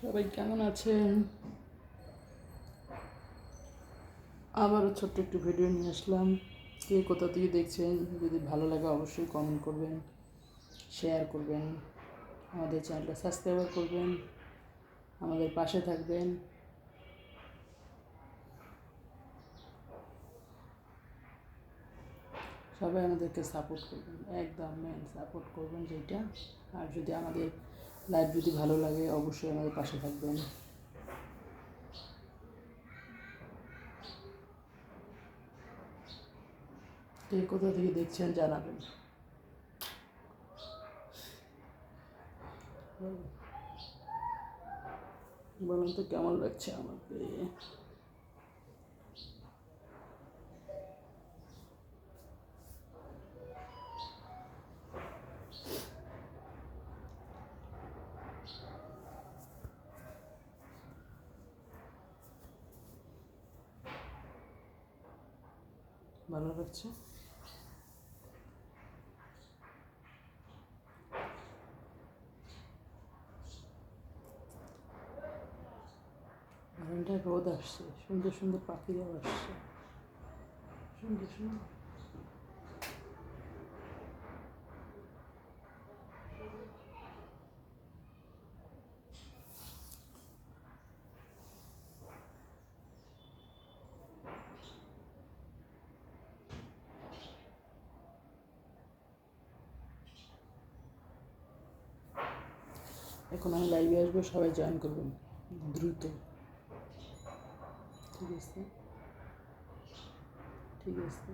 সবাই কেমন আছেন? আবারও ছোট্ট একটু ভিডিও নিয়ে আসলাম। কে কোথা থেকে দেখছেন, যদি ভালো লাগে অবশ্যই কমেন্ট করবেন, শেয়ার করবেন, আমাদের চ্যানেলটা সাবস্ক্রাইব করবেন, আমাদের পাশে থাকবেন। সবাই আমাদেরকে সাপোর্ট করবেন, একদম মেন সাপোর্ট করবেন যেটা। আর যদি আমাদের লাইভ যদি ভালো লাগে অবশ্যই আমাদের পাশে থাকবেন। কে কোথা থেকে দেখছেন জানাবেন। বলুন তো কেমন লাগছে আমাকে। ভালো লাগছে? বারান্দা রোদ আসছে, সুন্দর সুন্দর পাখিরাও আসছে, সুন্দর সুন্দর। এখন আমি লাইভে আসবো, সবাই জয়েন করবেন দ্রুত। ঠিক আছে, ঠিক আছে,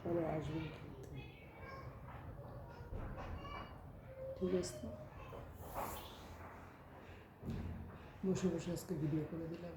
সবাই আসবেন কিন্তু। ঠিক আছে, বসে বসে আজকে ভিডিও করে দিলাম।